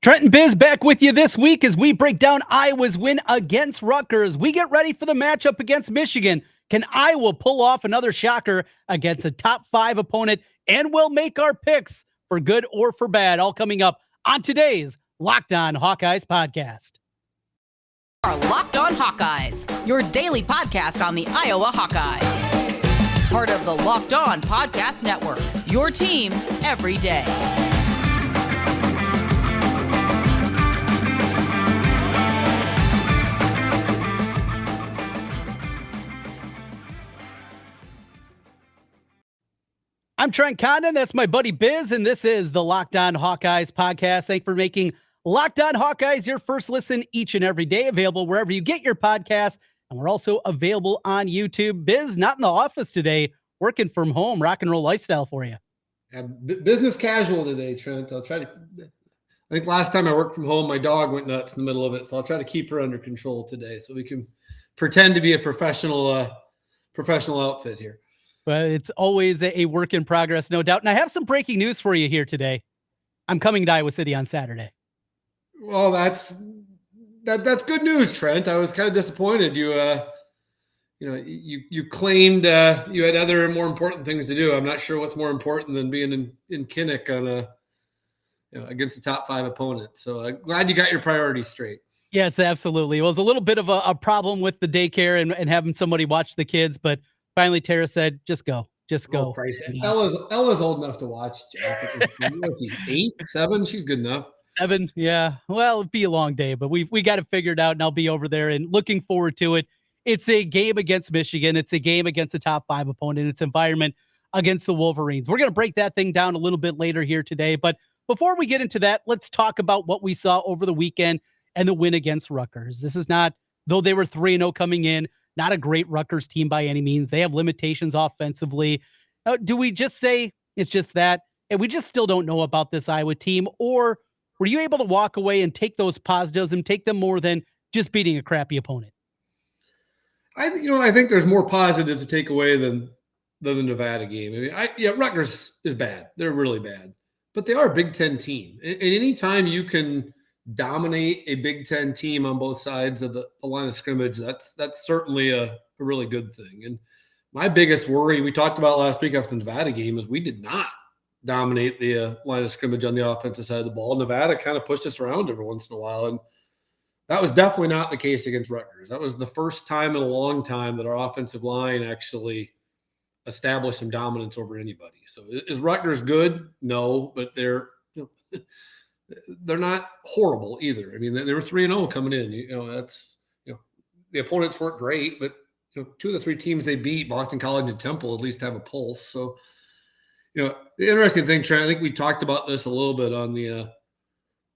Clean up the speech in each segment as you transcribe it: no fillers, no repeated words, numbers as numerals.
Trent and Biz back with you this week as we break down Iowa's win against Rutgers. We get ready for the matchup against Michigan. Can Iowa pull off another shocker against a top 5 opponent? And we'll make our picks for good or for bad, all coming up on today's Locked On Hawkeyes podcast. Our Locked On Hawkeyes, your daily podcast on the Iowa Hawkeyes. Part of the Locked On Podcast Network, your team every day. I'm Trent Condon. That's my buddy Biz, and this is the Locked On Hawkeyes podcast. Thanks for making Locked On Hawkeyes your first listen each and every day, available wherever you get your podcasts. And we're also available on YouTube. Biz, not in the office today, working from home, rock and roll lifestyle for you. Business casual today, Trent. I think last time I worked from home, my dog went nuts in the middle of it. So I'll try to keep her under control today so we can pretend to be a professional outfit here. But it's always a work in progress, no doubt. And I have some breaking news for you here today. I'm coming to Iowa City on Saturday. Well, that's good news, Trent. I was kind of disappointed. You claimed you had other more important things to do. I'm not sure what's more important than being in Kinnick on against the top 5 opponent. So glad you got your priorities straight. Yes, absolutely. It was a little bit of a problem with the daycare and having somebody watch the kids, but finally Tara said, just go. Oh, Ella's old enough to watch Jack. 8, 7. She's good enough. 7. Yeah. Well, it'd be a long day, but we got it figured out, and I'll be over there and looking forward to it. It's a game against Michigan. It's a game against a top 5 opponent. It's environment against the Wolverines. We're going to break that thing down a little bit later here today. But before we get into that, let's talk about what we saw over the weekend and the win against Rutgers. This is not, though they were 3-0 coming in, not a great Rutgers team by any means. They have limitations offensively. Do we just say it's just that? And we just still don't know about this Iowa team? Or were you able to walk away and take those positives and take them more than just beating a crappy opponent? I think there's more positives to take away than the Nevada game. I mean, Rutgers is bad. They're really bad. But they are a Big Ten team. And anytime you can dominate a Big Ten team on both sides of the line of scrimmage, that's certainly a really good thing. And my biggest worry, we talked about last week after the Nevada game, is we did not dominate the line of scrimmage on the offensive side of the ball. Nevada kind of pushed us around every once in a while, and that was definitely not the case against Rutgers. That was the first time in a long time that our offensive line actually established some dominance over anybody. So is Rutgers good? No, but they're not horrible either. I mean, they were 3-0 coming in. The opponents weren't great, but 2 of the 3 teams they beat, Boston College and Temple, at least have a pulse. So, the interesting thing, Trent, I think we talked about this a little bit on the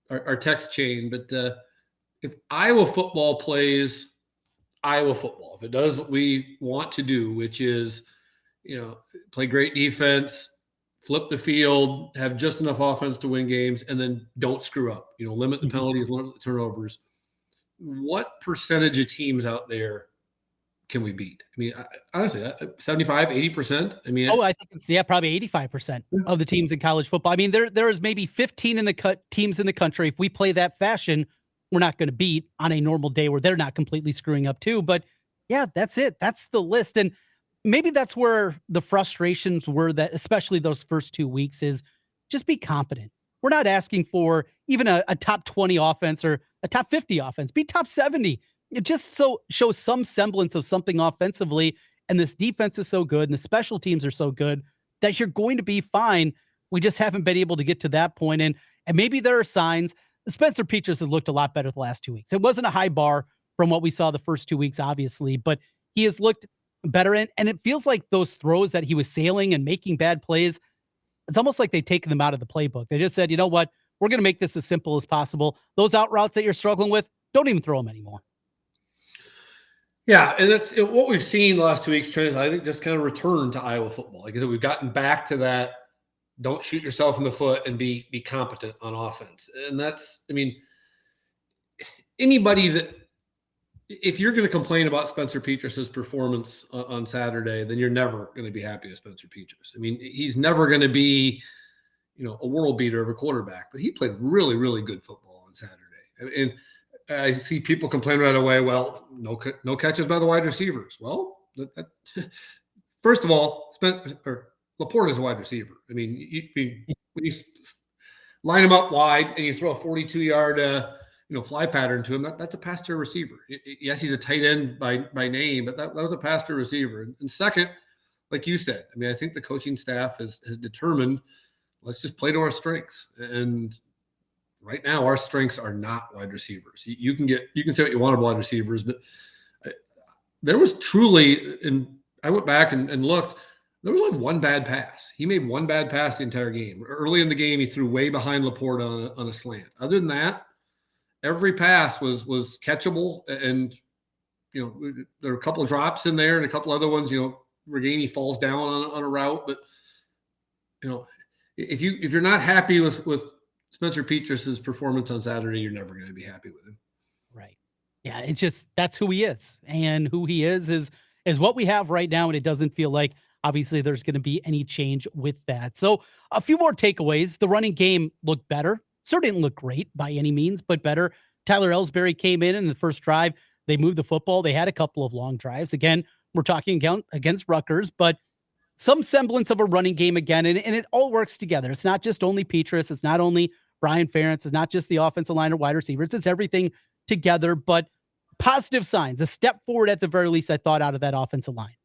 our text chain, but if Iowa football plays Iowa football, if it does what we want to do, which is, play great defense, flip the field, have just enough offense to win games, and then don't screw up. Limit the penalties, limit the turnovers. What percentage of teams out there can we beat? I mean, honestly, 75, 80%. I mean, I think it's probably 85% of the teams in college football. I mean, there is maybe 15 teams in the country. If we play that fashion, we're not going to beat on a normal day where they're not completely screwing up too. But yeah, that's it. That's the list. And maybe that's where the frustrations were, that especially those first 2 weeks, is just be competent. We're not asking for even a top 20 offense or a top 50 offense. Be top 70. It just shows some semblance of something offensively. And this defense is so good and the special teams are so good that you're going to be fine. We just haven't been able to get to that point. And maybe there are signs. Spencer Petras has looked a lot better the last 2 weeks. It wasn't a high bar from what we saw the first 2 weeks, obviously, but he has looked better. And it feels like those throws that he was sailing and making bad plays, it's almost like they've taken them out of the playbook. They just said, you know what? We're going to make this as simple as possible. Those out routes that you're struggling with, don't even throw them anymore. Yeah, and that's what we've seen the last 2 weeks, Trent. I think just kind of return to Iowa football. Like I said, we've gotten back to that. Don't shoot yourself in the foot and be competent on offense. And that's, I mean, anybody that, if you're going to complain about Spencer Petras's performance on Saturday, then you're never going to be happy with Spencer Petras. I mean, he's never going to be, a world beater of a quarterback, but he played really, really good football. Saturday. And I see people complain right away, well, no catches by the wide receivers. Well, first of all, Laporte is a wide receiver. I mean, when you line him up wide and you throw a 42-yard fly pattern to him, that's a pass to a receiver. Yes, he's a tight end by name, but that was a pass to a receiver. And second, like you said, I mean, I think the coaching staff has determined, let's just play to our strengths. And right now, our strengths are not wide receivers. You can say what you want about wide receivers, but there was truly, and I went back and looked, there was only one bad pass. He made one bad pass the entire game. Early in the game, he threw way behind Laporte on a slant. Other than that, every pass was catchable. And, there were a couple of drops in there and a couple other ones, Reganey falls down on a route. But, if you're not happy with Spencer Petrus's performance on Saturday, you're never going to be happy with him. Right. Yeah, it's just that's who he is. And who he is what we have right now. And it doesn't feel like obviously there's going to be any change with that. So a few more takeaways. The running game looked better. Certainly didn't look great by any means, but better. Tyler Ellsbury came in the first drive. They moved the football. They had a couple of long drives. Again, we're talking against Rutgers, but some semblance of a running game again. And it all works together. It's not just only Petrus. It's not only Brian Ferentz. It's not just the offensive line or wide receivers. It's everything together, but positive signs, a step forward at the very least, I thought, out of that offensive line.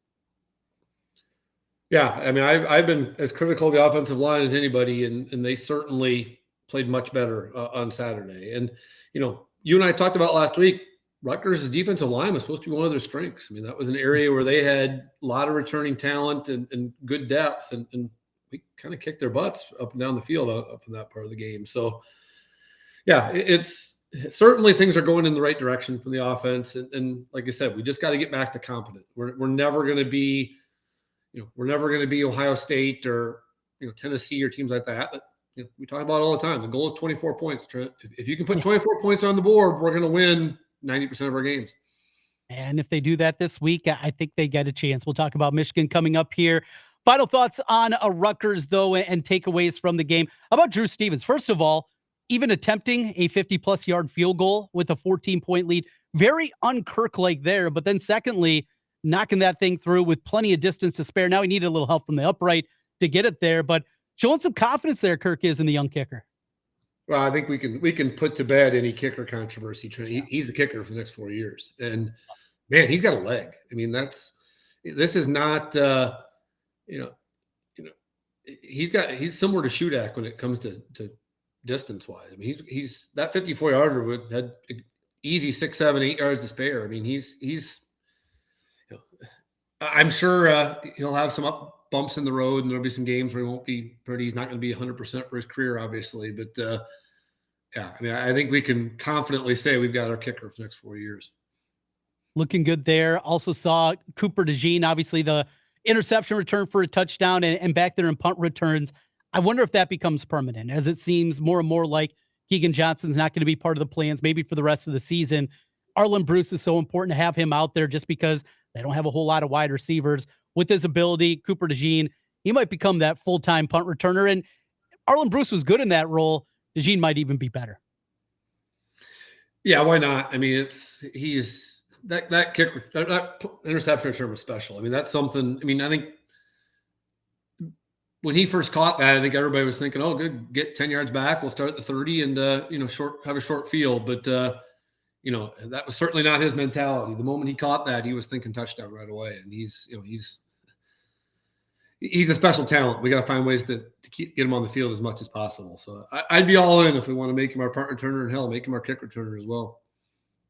Yeah, I mean, I've been as critical of the offensive line as anybody, and they certainly played much better on Saturday. And, you and I talked about last week, Rutgers' defensive line was supposed to be one of their strengths. I mean, that was an area where they had a lot of returning talent and good depth, and we kind of kicked their butts up and down the field up in that part of the game. So, yeah, it's certainly things are going in the right direction from the offense. And like I said, we just got to get back to competent. We're never going to be, we're never going to be Ohio State or, Tennessee or teams like that. But, we talk about it all the time. The goal is 24 points, Trent. If you can put 24 points on the board, we're going to win 90% of our games. And if they do that this week, I think they get a chance. We'll talk about Michigan coming up here. Final thoughts on Rutgers, though, and takeaways from the game. How about Drew Stevens? First of all, even attempting a 50-plus yard field goal with a 14-point lead, very un-Kirk-like there. But then secondly, knocking that thing through with plenty of distance to spare. Now he needed a little help from the upright to get it there, but showing some confidence there, Kirk is in the young kicker. Well, I think we can put to bed any kicker controversy. He's the kicker for the next 4 years, and man, he's got a leg. I mean, this is not he's similar to Shudak when it comes to distance wise. I mean, he's that 54-yarder had easy 6, 7, 8 yards to spare. I mean, he's I'm sure he'll have some bumps in the road, and there'll be some games where he won't be pretty. He's not going to be 100% for his career, obviously. But yeah, I mean, I think we can confidently say we've got our kicker for the next 4 years. Looking good there. Also saw Cooper DeJean, obviously the interception return for a touchdown, and back there in punt returns. I wonder if that becomes permanent, as it seems more and more like Keegan Johnson's not going to be part of the plans, maybe for the rest of the season. Arlen Bruce is so important to have him out there just because they don't have a whole lot of wide receivers. With his ability, Cooper DeJean, he might become that full-time punt returner. And Arlen Bruce was good in that role. DeJean might even be better. Yeah, why not? I mean, he's that kick, that interception return was special. I mean, that's something. I mean, I think when he first caught that, I think everybody was thinking, "Oh, good, get 10 yards back. We'll start at the 30 and have a short field." But that was certainly not his mentality. The moment he caught that, he was thinking touchdown right away. And he's a special talent. We got to find ways to get him on the field as much as possible. So I'd be all in if we want to make him our punt returner, and hell, make him our kick returner as well.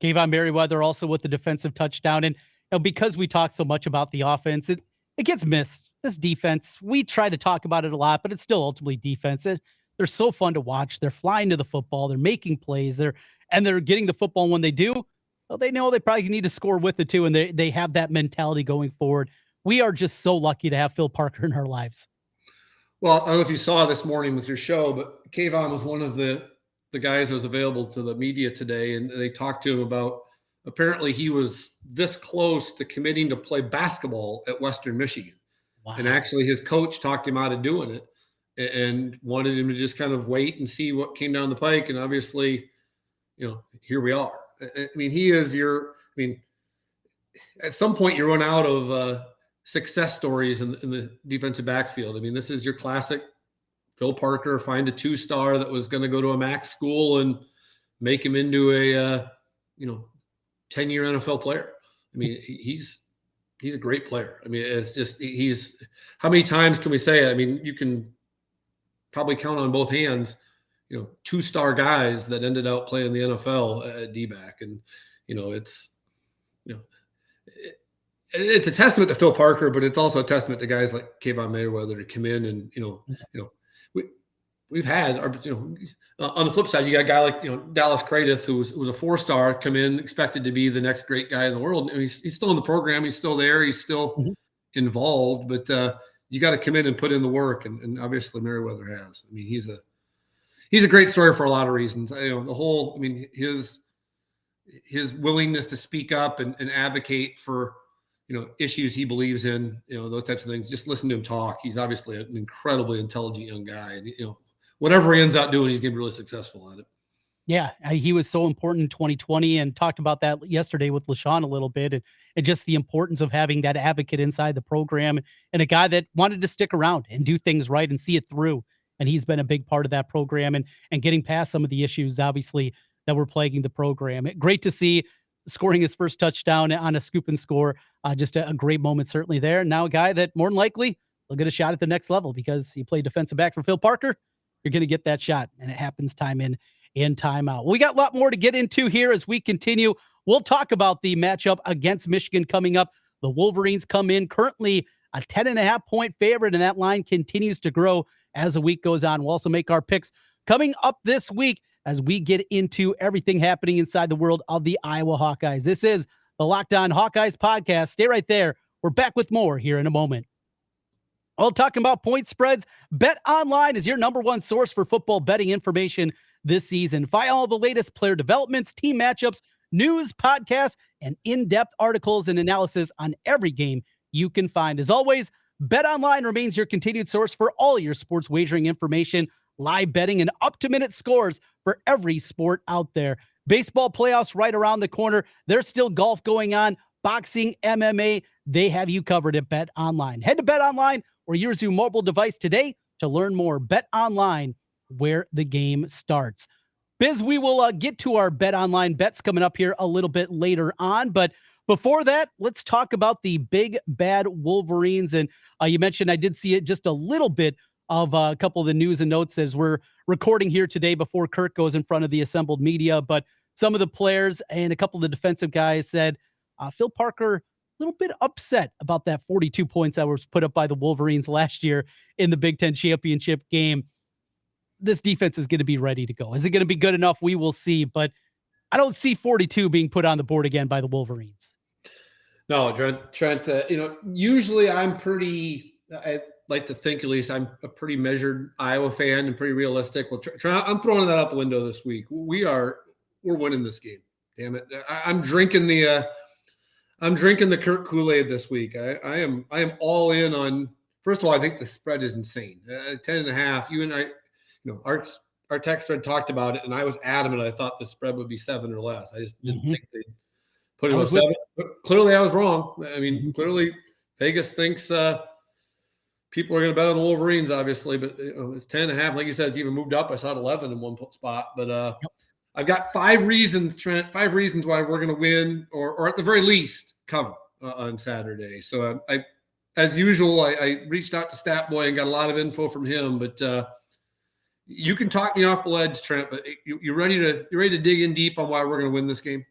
Kayvon Merriweather also with the defensive touchdown. And because we talk so much about the offense, it gets missed. This defense, we try to talk about it a lot, but it's still ultimately defense. They're so fun to watch. They're flying to the football. They're making plays. They're getting the football. When they do, well, they know they probably need to score with it too. And they have that mentality going forward. We are just so lucky to have Phil Parker in our lives. Well, I don't know if you saw this morning with your show, but Kayvon was one of the guys that was available to the media today. And they talked to him about, apparently he was this close to committing to play basketball at Western Michigan. Wow. And actually his coach talked him out of doing it and wanted him to just kind of wait and see what came down the pike. And obviously, here we are. I mean, he is at some point you run out of success stories in the defensive backfield. I mean, this is your classic Phil Parker, find a 2-star that was going to go to a MAC school and make him into a 10-year NFL player. I mean, he's a great player. I mean, it's just how many times can we say it? I mean, you can probably count on both hands, 2-star guys that ended up playing the NFL at D-back. And, it's a testament to Phil Parker, but it's also a testament to guys like Kayvon Mayweather to come in and, we've had our, on the flip side, you got a guy like, Dallas Cradith, who was a 4-star, come in, expected to be the next great guy in the world. And he's still in the program. He's still there. He's still involved, but you got to come in and put in the work. And obviously Mayweather has. I mean, he's a great story for a lot of reasons. His willingness to speak up and advocate for, issues he believes in, those types of things. Just listen to him talk. He's obviously an incredibly intelligent young guy. And, whatever he ends up doing, he's going to be really successful at it. Yeah, he was so important in 2020 and talked about that yesterday with LaShawn a little bit and just the importance of having that advocate inside the program and a guy that wanted to stick around and do things right and see it through. And he's been a big part of that program and getting past some of the issues, obviously, that were plaguing the program. Great to see scoring his first touchdown on a scoop and score. Just a great moment certainly there. Now a guy that more than likely will get a shot at the next level because he played defensive back for Phil Parker. You're going to get that shot, and it happens time in and time out. Well, we got a lot more to get into here as we continue. We'll talk about the matchup against Michigan coming up. The Wolverines come in currently a 10.5-point favorite, and that line continues to grow as the week goes on. We'll also make our picks coming up this week as we get into everything happening inside the world of the Iowa Hawkeyes. This is the Locked On Hawkeyes podcast. Stay right there. We're back with more here in a moment. Well, talking about point spreads, BetOnline is your number one source for football betting information this season. Find all the latest player developments, team matchups, news, podcasts, and in-depth articles and analysis on every game you can find. As always, BetOnline remains your continued source for all your sports wagering information, live betting, and up-to-minute scores for every sport out there. Baseball playoffs right around the corner. There's still golf going on, boxing, MMA. They have you covered at BetOnline. Head to BetOnline or use your mobile device today to learn more. BetOnline, where the game starts. Biz, we will get to our BetOnline bets coming up here a little bit later on, but before that, let's talk about the big bad Wolverines. And you mentioned I did see it just a little bit of a couple of the news and notes as we're recording here today before Kirk goes in front of the assembled media. But some of the players and a couple of the defensive guys said Phil Parker, a little bit upset about that 42 points that was put up by the Wolverines last year in the Big Ten championship game. This defense is going to be ready to go. Is it going to be good enough? We will see. But I don't see 42 being put on the board again by the Wolverines. No, Trent, usually I like to think at least I'm a pretty measured Iowa fan and pretty realistic. Well, I'm throwing that out the window this week. We're winning this game. Damn it. I'm drinking the Kirk Kool-Aid this week. I am all in on, first of all, I think the spread is insane. 10.5. You and I, our text thread talked about it, and I was adamant. I thought the spread would be 7 or less. I just didn't think they'd put it at 7. But clearly I was wrong. I mean, clearly Vegas thinks people are going to bet on the Wolverines, obviously, but it's 10.5. Like you said, it's even moved up. I saw it 11 in one spot, but I've got 5 reasons, Trent, 5 reasons why we're going to win or at the very least cover on Saturday. So I as usual, I reached out to Statboy and got a lot of info from him, but you can talk me off the ledge, Trent, but you're ready to dig in deep on why we're going to win this game?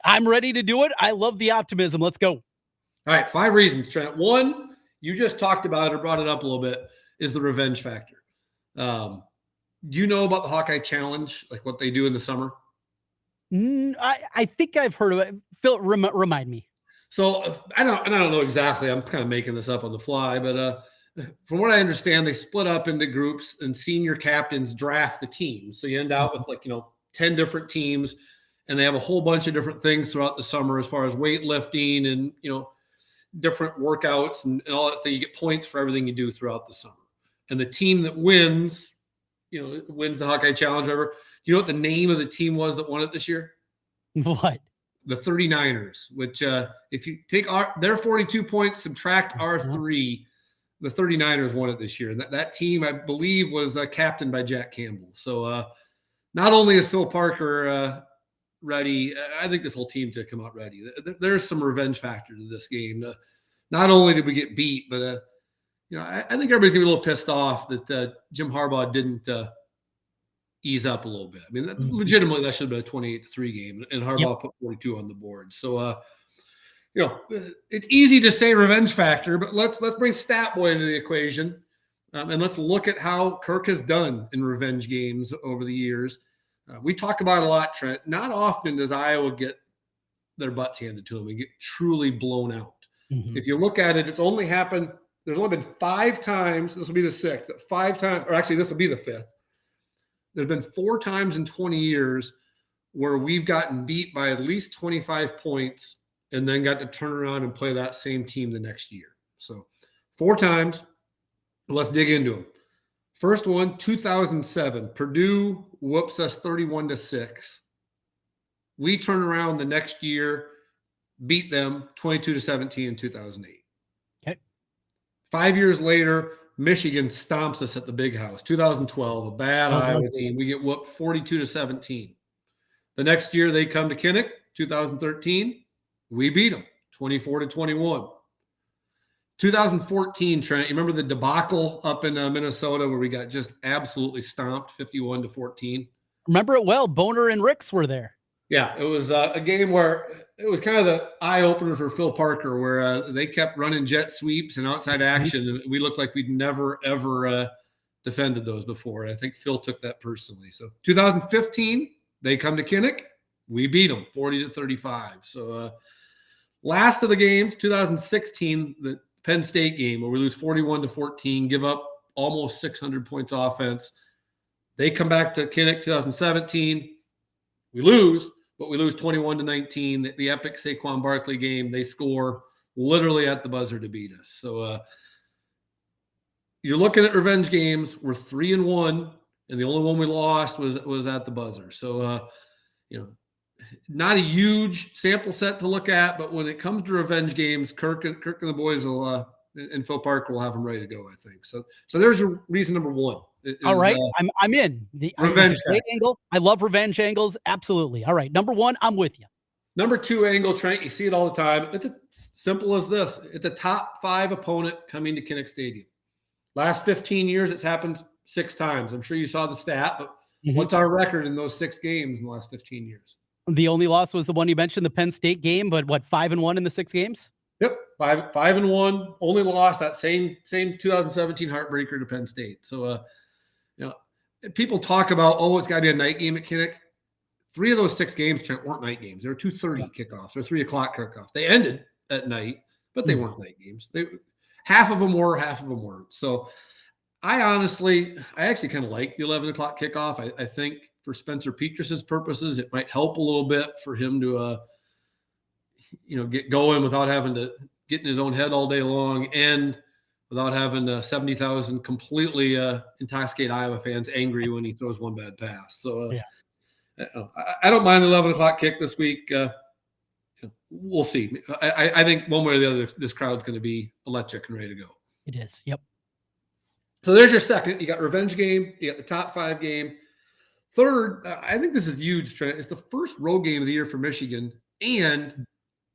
I'm ready to do it. I love the optimism. Let's go. All right, 5 reasons, Trent. 1, you just talked about it or brought it up a little bit, is the revenge factor. Do you know about the Hawkeye Challenge, like what they do in the summer? I think I've heard of it. Phil, remind me. So I don't know exactly. I'm kind of making this up on the fly, but from what I understand, they split up into groups and senior captains draft the teams. So you end out with 10 different teams, and they have a whole bunch of different things throughout the summer as far as weightlifting and, different workouts and all that thing. You get points for everything you do throughout the summer. And the team that wins the Hawkeye Challenge, whatever, you know what the name of the team was that won it this year? What? The 39ers, which if you take their 42 points, subtract our 3, the 39ers won it this year. And that team, I believe, was captained by Jack Campbell. So not only is Phil Parker ready, I think this whole team's going to come out ready. There's some revenge factor to this game. Not only did we get beat, but I think everybody's going to be a little pissed off that Jim Harbaugh didn't ease up a little bit. I mean, legitimately, that should have been a 28-3 game, and Harbaugh put 42 on the board. So, it's easy to say revenge factor, but let's bring Stat Boy into the equation, and let's look at how Kirk has done in revenge games over the years. We talk about it a lot, Trent. Not often does Iowa get their butts handed to them and get truly blown out. If you look at it, it's only happened. There's only been 5 times. This will be the 6th, but 5 times, or actually, this will be the 5th. There's been 4 times in 20 years where we've gotten beat by at least 25 points and then got to turn around and play that same team the next year. So 4 times. Let's dig into them. First one, 2007. Purdue whoops us 31-6. We turn around the next year, beat them 22-17 in 2008. Okay. 5 years later, Michigan stomps us at the Big House. 2012, a bad Iowa team. We get whooped 42-17. The next year they come to Kinnick, 2013. We beat them 24-21. 2014, Trent, you remember the debacle up in Minnesota where we got just absolutely stomped 51-14? Remember it well. Boner and Ricks were there. Yeah, it was a game where it was kind of the eye-opener for Phil Parker, where they kept running jet sweeps and outside action, and we looked like we'd never, ever defended those before. And I think Phil took that personally. So 2015, they come to Kinnick. We beat them 40-35. So last of the games, 2016, the Penn State game, where we lose 41-14, give up almost 600 points offense. They come back to Kinnick 2017. We lose, but we lose 21-19. The epic Saquon Barkley game, they score literally at the buzzer to beat us. So you're looking at revenge games. We're 3-1, and the only one we lost was at the buzzer. So, not a huge sample set to look at, but when it comes to revenge games, Kirk and the boys will and Phil Parker will have them ready to go, I think. So there's reason number 1. All right, I'm in. Revenge angle. I love revenge angles. Absolutely. All right, number 1, I'm with you. Number 2 angle, Trent, you see it all the time. It's as simple as this. It's a top 5 opponent coming to Kinnick Stadium. Last 15 years, it's happened 6 times. I'm sure you saw the stat, but what's our record in those 6 games in the last 15 years? The only loss was the one you mentioned, the Penn State game, but what, 5-1 in the 6 games? Yep, 5-1. Only lost that same 2017 heartbreaker to Penn State. So, people talk about, it's got to be a night game at Kinnick. 3 of those 6 games, Trent, weren't night games. They were 2:30 kickoffs or 3 o'clock kickoffs. They ended at night, but they weren't night games. Half of them were, half of them weren't. So I actually kind of like the 11 o'clock kickoff. I think for Spencer Petrus's purposes, it might help a little bit for him to, get going without having to get in his own head all day long and without having 70,000 completely intoxicated Iowa fans angry when he throws one bad pass. So I don't mind the 11 o'clock kick this week. We'll see. I think one way or the other, this crowd's going to be electric and ready to go. It is. Yep. So there's your second. You got revenge game. You got the top 5 game. Third, I think this is huge, Trent. It's the first road game of the year for Michigan and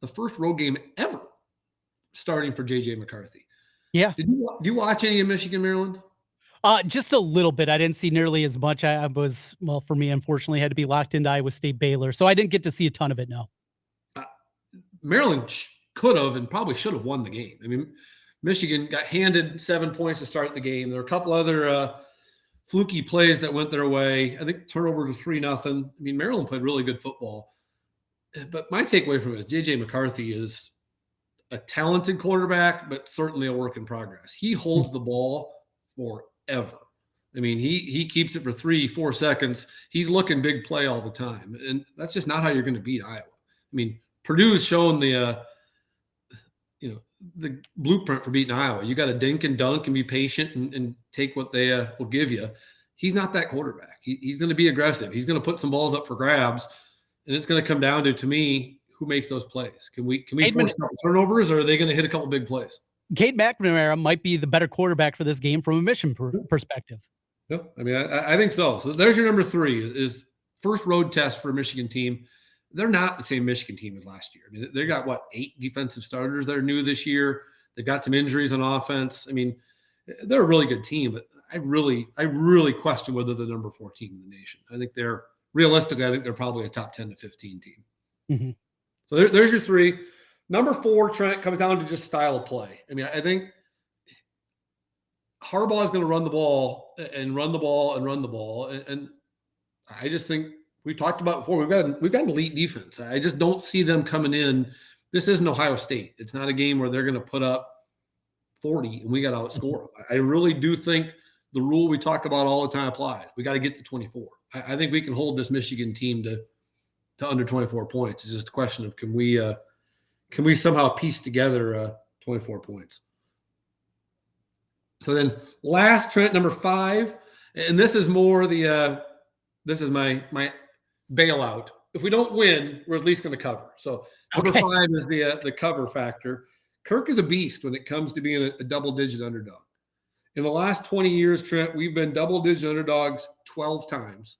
the first road game ever starting for J.J. McCarthy. Yeah. Do you watch any of Michigan, Maryland? Just a little bit. I didn't see nearly as much. I was, for me, unfortunately, had to be locked into Iowa State Baylor. So I didn't get to see a ton of it, no. Maryland could have and probably should have won the game. I mean, Michigan got handed 7 points to start the game. There were a couple other fluky plays that went their way. I think turnovers were 3-0. I mean, Maryland played really good football. But my takeaway from it is J.J. McCarthy is a talented quarterback, but certainly a work in progress. He holds the ball forever. I mean, he keeps it for 3-4 seconds. He's looking big play all the time. And that's just not how you're going to beat Iowa. I mean, Purdue's shown the blueprint for beating Iowa. You got to dink and dunk and be patient and take what they will give you. he's not that quarterback. He's going to be aggressive. He's going to put some balls up for grabs, and it's going to come down to me, who makes those plays? Can we force turnovers, or are they going to hit a couple big plays? Cade McNamara might be the better quarterback for this game from a mission perspective. Yeah, I mean, I think so. So there's your number 3 is first road test for a Michigan team. They're not the same Michigan team as last year. I mean, they got 8 defensive starters that are new this year. They've got some injuries on offense. I mean, they're a really good team, but I really question whether they're the number 4 team in the nation. I think they're probably a top 10 to 15 team. Mm-hmm. So there's your 3. Number 4, Trent, comes down to just style of play. I mean, I think Harbaugh is going to run the ball and run the ball and run the ball. And I just think we talked about before, we've got an elite defense. I just don't see them coming in. This isn't Ohio State. It's not a game where they're going to put up 40 and we got to outscore them. I really do think the rule we talk about all the time applies. We got to get to 24. I think we can hold this Michigan team to under 24 points. It's just a question of can we somehow piece together 24 points. So then last, Trent, number 5, and this is more this is my bailout. If we don't win, we're at least going to cover. So number 5 is the cover factor. Kirk is a beast when it comes to being a double-digit underdog. In the last 20 years, Trent, we've been double-digit underdogs 12 times.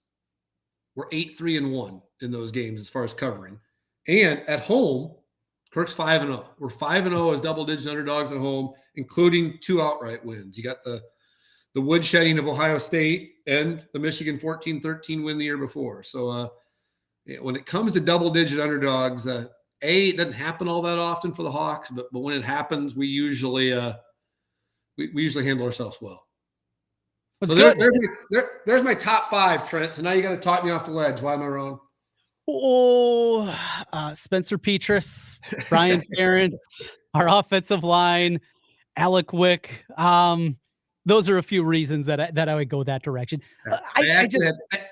We're 8-3-1 in those games as far as covering. And at home, Kirk's 5-0. We're 5-0 as double-digit underdogs at home, including 2 outright wins. You got the woodshedding of Ohio State and the Michigan 14-13 win the year before. So when it comes to double-digit underdogs, it doesn't happen all that often for the Hawks, but when it happens, we usually handle ourselves well. That's so there's my top 5, Trent. So now you got to talk me off the ledge. Why am I wrong? Spencer Petras, Brian Ferentz, our offensive line, Alec Wick. Those are a few reasons that I would go that direction. I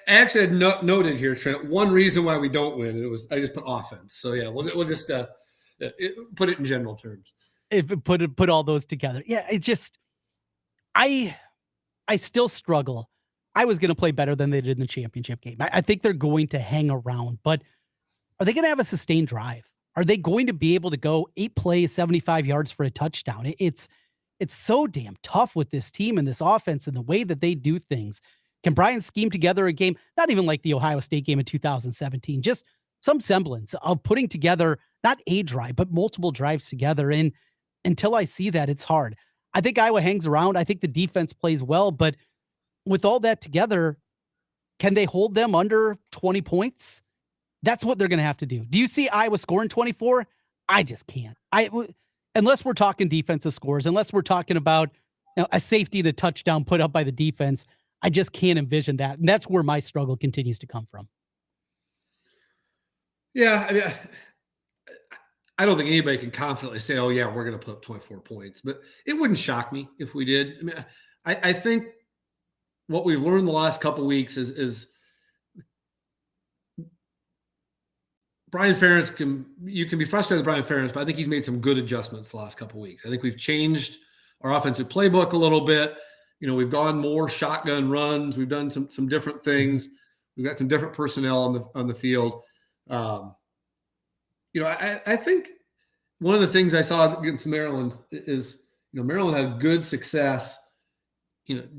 actually had noted here, Trent, one reason why we don't win. I just put offense. So yeah, we'll just put it in general terms. If put all those together, yeah, it's just I still struggle. I was going to play better than they did in the championship game. I think they're going to hang around, but are they going to have a sustained drive? Are they going to be able to go 8 plays, 75 yards for a touchdown? It's so damn tough with this team and this offense and the way that they do things. Can Brian scheme together a game, not even like the Ohio State game in 2017, just some semblance of putting together not a drive, but multiple drives together? And until I see that, it's hard. I think Iowa hangs around. I think the defense plays well, but with all that together, can they hold them under 20 points? That's what they're going to have to do. Do you see Iowa scoring 24? I just can't. Unless we're talking defensive scores, unless we're talking about a safety and a touchdown put up by the defense, I just can't envision that. And that's where my struggle continues to come from. Yeah, I mean, I don't think anybody can confidently say, oh, yeah, we're going to put up 24 points. But it wouldn't shock me if we did. I mean, I think what we've learned the last couple of weeks is Brian Ferentz you can be frustrated with Brian Ferentz, but I think he's made some good adjustments the last couple of weeks. I think we've changed our offensive playbook a little bit. We've gone more shotgun runs. We've done some different things. We've got some different personnel on the field. I think one of the things I saw against Maryland is, Maryland had good success,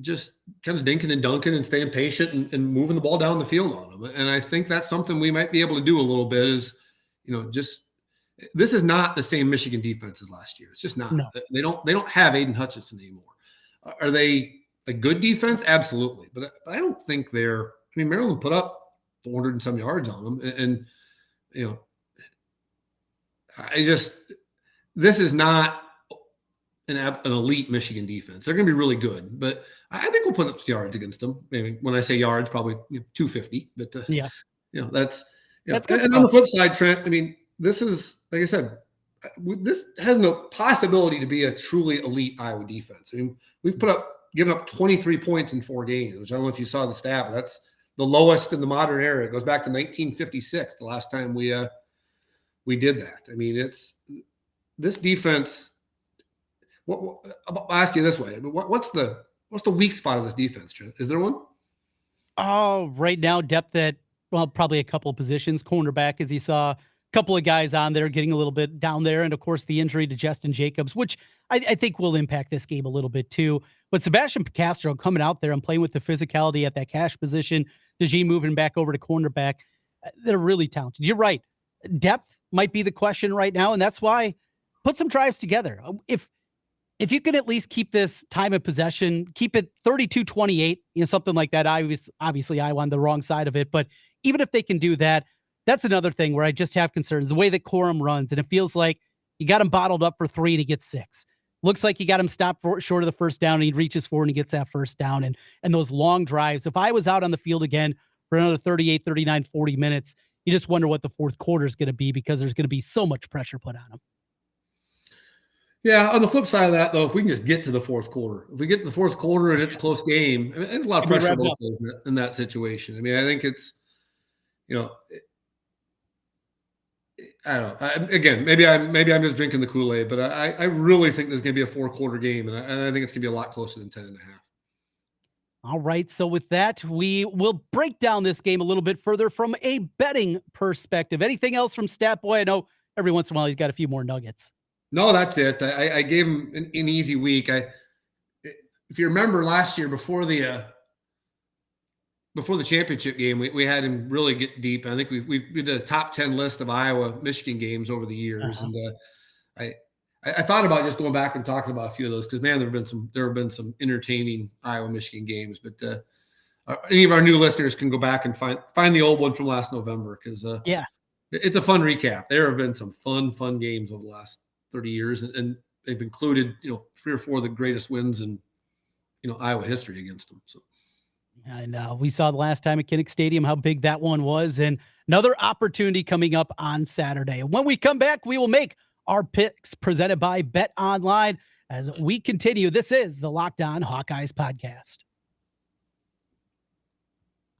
just kind of dinking and dunking and staying patient and moving the ball down the field on them. And I think that's something we might be able to do a little bit is, this is not the same Michigan defense as last year. It's just not. No. They don't have Aiden Hutchinson anymore. Are they a good defense? Absolutely. But I don't think Maryland put up 400 and some yards on them. And this is not an elite Michigan defense. They're going to be really good, but I think we'll put up yards against them. Maybe when I say yards, probably 250. But that's good. And on the flip side, Trent, this is, like I said, this has no possibility to be a truly elite Iowa defense. We've given up 23 points in 4 games, which I don't know if you saw the stat, but that's the lowest in the modern era. It goes back to 1956, the last time we did that. It's this defense. I'll ask you this way: what's the weak spot of this defense, Trent? Is there one? Oh, right now, depth at, well, probably a couple of positions. Cornerback, as he saw a couple of guys on there getting a little bit down there. And of course, the injury to Justin Jacobs, which I think will impact this game a little bit too. But Sebastian Castro coming out there and playing with the physicality at that cash position, DeJean moving back over to cornerback. They're really talented. You're right. Depth might be the question right now. And that's why put some drives together. If you can at least keep this time of possession, keep it 32-28, something like that. Obviously, I on the wrong side of it, but even if they can do that, that's another thing where I just have concerns. The way that Corum runs, and it feels like you got him bottled up for 3 and he gets 6. Looks like you got him stopped short of the first down, and he reaches forward and he gets that first down. And those long drives, if I was out on the field again for another 38, 39, 40 minutes, you just wonder what the fourth quarter is going to be because there's going to be so much pressure put on him. Yeah, on the flip side of that, though, if we can just get to the fourth quarter, if we get to the fourth quarter and it's a close game, there's a lot of pressure in that situation. I mean, I think it's, I don't know. Again, maybe I'm just drinking the Kool-Aid, but I really think there's going to be a 4-quarter game, and I think it's going to be a lot closer than 10.5. All right, so with that, we will break down this game a little bit further from a betting perspective. Anything else from Stat Boy? I know every once in a while he's got a few more nuggets. No, that's it. I gave him an easy week. If you remember last year before the championship game, we had him really get deep. I think we did a top 10 list of Iowa Michigan games over the years, and I thought about just going back and talking about a few of those because man, there have been some entertaining Iowa Michigan games. But any of our new listeners can go back and find the old one from last November because it's a fun recap. There have been some fun games over the last 30 years, and they've included 3 or 4 of the greatest wins in Iowa history against them. So I know we saw the last time at Kinnick Stadium how big that one was, and another opportunity coming up on Saturday. When we come back, we will make our picks presented by BetOnline as we continue. This is the Locked On Hawkeyes podcast.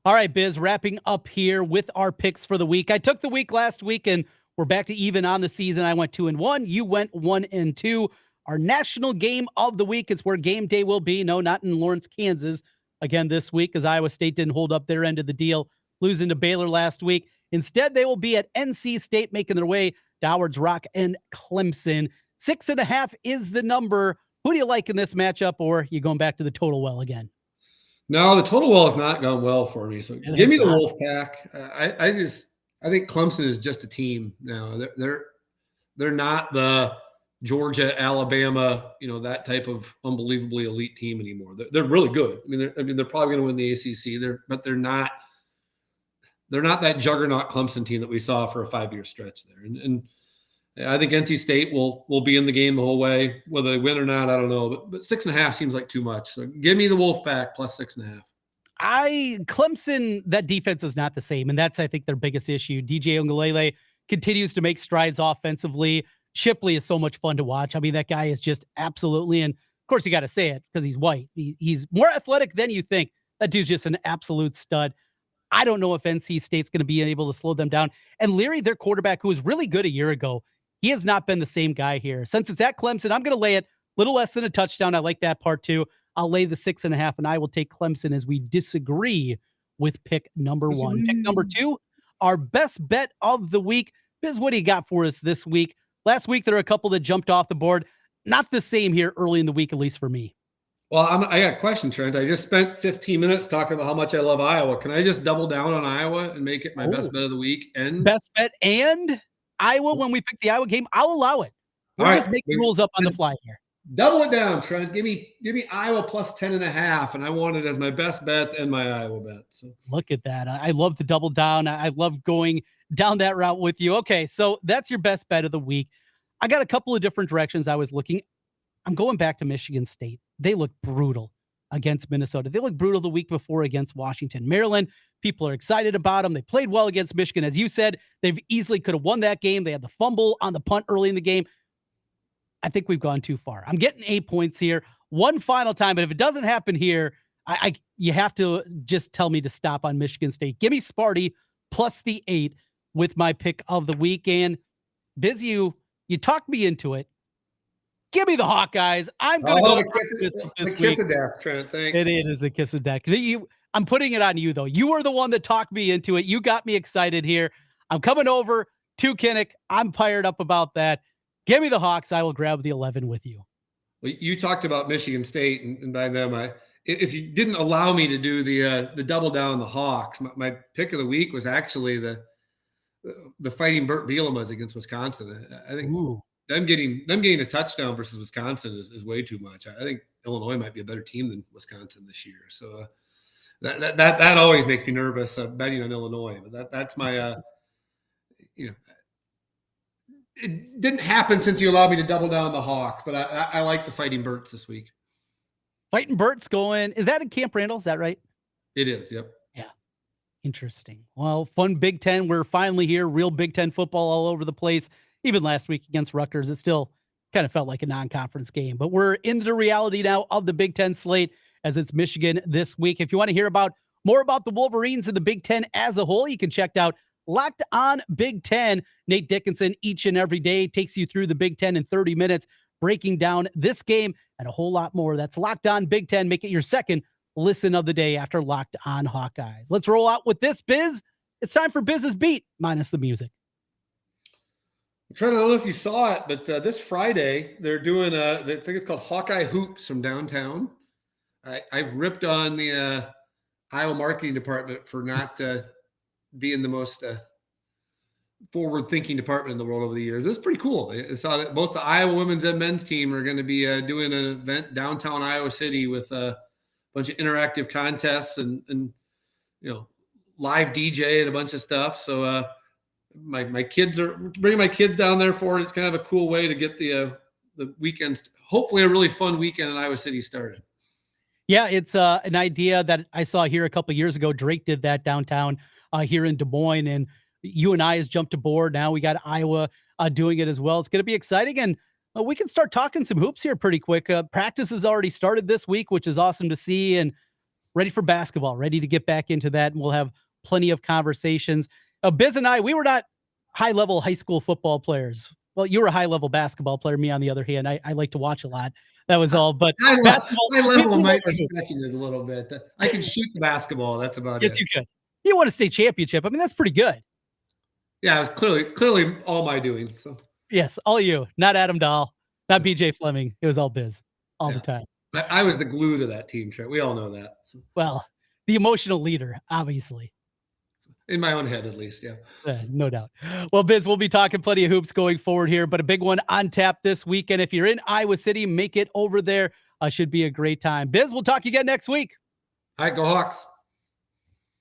All right, Biz, wrapping up here with our picks for the week. I took the week last week and we're back to even on the season. I went 2-1. You went 1-2. Our national game of the week is where game day will be. No, not in Lawrence, Kansas. Again, this week, as Iowa State didn't hold up their end of the deal, losing to Baylor last week. Instead, they will be at NC State, making their way to Howard's Rock and Clemson. 6.5 is the number. Who do you like in this matchup, or you going back to the total well again? No, the total well has not gone well for me. So give me the Wolfpack. I think Clemson is just a team now. They're not the Georgia, Alabama, that type of unbelievably elite team anymore. They're really good. They're probably going to win the ACC. But they're not that juggernaut Clemson team that we saw for a 5-year stretch there. And I think NC State will be in the game the whole way. Whether they win or not, I don't know. But 6.5 seems like too much. So give me the Wolfpack plus 6.5. Clemson, that defense is not the same, and that's, I think, their biggest issue. DJ Uiagalelei continues to make strides offensively. Shipley is so much fun to watch. I mean, that guy is just absolutely, and of course you got to say it because he's white. He's more athletic than you think. That dude's just an absolute stud. I don't know if NC State's going to be able to slow them down. And Leary, their quarterback, who was really good a year ago, he has not been the same guy here. Since it's at Clemson, I'm going to lay it a little less than a touchdown. I like that part too. I'll lay the 6.5, and I will take Clemson as we disagree with pick number 1. Pick number 2, our best bet of the week. Biz, what do you got for us this week? Last week, there are a couple that jumped off the board. Not the same here early in the week, at least for me. Well, I got a question, Trent. I just spent 15 minutes talking about how much I love Iowa. Can I just double down on Iowa and make it my best bet of the week? And best bet and Iowa when we pick the Iowa game? I'll allow it. We're just making rules up on the fly here. Double it down, Trent. Give me Iowa plus 10.5, and I want it as my best bet and my Iowa bet. So look at that. I love the double down. I love going down that route with you. Okay, so that's your best bet of the week. I got a couple of different directions I was looking. I'm going back to Michigan State. They look brutal against Minnesota. They looked brutal the week before against Washington. Maryland, people are excited about them. They played well against Michigan. As you said, they've easily could have won that game. They had the fumble on the punt early in the game. I think we've gone too far. I'm getting 8 points here. One final time, but if it doesn't happen here, you have to just tell me to stop on Michigan State. Give me Sparty plus the 8 with my pick of the week. And Biz, you talked me into it. Give me the Hawkeyes. I'm going to go the kiss of death, Trent. Thanks. It is the kiss of death. I'm putting it on you, though. You were the one that talked me into it. You got me excited here. I'm coming over to Kinnick. I'm fired up about that. Give me the Hawks. I will grab the 11 with you. Well, you talked about Michigan State, and by them, if you didn't allow me to do the double down on the Hawks, my pick of the week was actually the Fighting Burt Bielemas against Wisconsin. I think them getting a touchdown versus Wisconsin is way too much. I think Illinois might be a better team than Wisconsin this year. So that always makes me nervous betting on Illinois. But that's my it didn't happen since you allowed me to double down on the Hawks. But I like the Fighting Burts this week. Fighting Burt's going. Is that in Camp Randall? Is that right? It is. Yep. Yeah. Interesting. Well, fun Big Ten. We're finally here. Real Big Ten football all over the place. Even last week against Rutgers, it still kind of felt like a non-conference game. But we're into the reality now of the Big Ten slate as it's Michigan this week. If you want to hear more about the Wolverines and the Big Ten as a whole, you can check out Locked On Big Ten. Nate Dickinson each and every day takes you through the Big Ten in 30 minutes, breaking down this game and a whole lot more. That's Locked On Big Ten. Make it your second listen of the day after Locked On Hawkeyes. Let's roll out with this, Biz. It's time for Biz's Beat, minus the music. Trent, I don't know if you saw it, but this Friday they're doing I think it's called Hawkeye Hoops from downtown. I've ripped on the Iowa marketing department for not being the most forward-thinking department in the world over the years. This is pretty cool. I saw that both the Iowa women's and men's team are going to be doing an event downtown Iowa City with a bunch of interactive contests and live DJ and a bunch of stuff. So my kids are bringing my kids down there for it. It's kind of a cool way to get the weekends, hopefully a really fun weekend in Iowa City started. Yeah, it's an idea that I saw here a couple of years ago. Drake did that downtown here in Des Moines, and you and I has jumped aboard. Now we got Iowa doing it as well. It's going to be exciting, and we can start talking some hoops here pretty quick. Practice has already started this week, which is awesome to see, and ready for basketball, ready to get back into that, and we'll have plenty of conversations. Biz and I, we were not high-level high school football players. Well, you were a high-level basketball player. Me, on the other hand, I like to watch a lot. That was all. But basketball, high level might be stretching it a little bit. I can shoot the basketball. That's about it. Yes, you could. You won a state championship. I mean, that's pretty good. Yeah, it was clearly all my doing. So yes, all you. Not Adam Dahl, not BJ Fleming. It was all Biz all the time. I was the glue to that team, Trent. We all know that. So. Well, the emotional leader, obviously. In my own head, at least, yeah. No doubt. Well, Biz, we'll be talking plenty of hoops going forward here, but a big one on tap this weekend. If you're in Iowa City, make it over there. Should be a great time. Biz, we'll talk again next week. All right, go Hawks.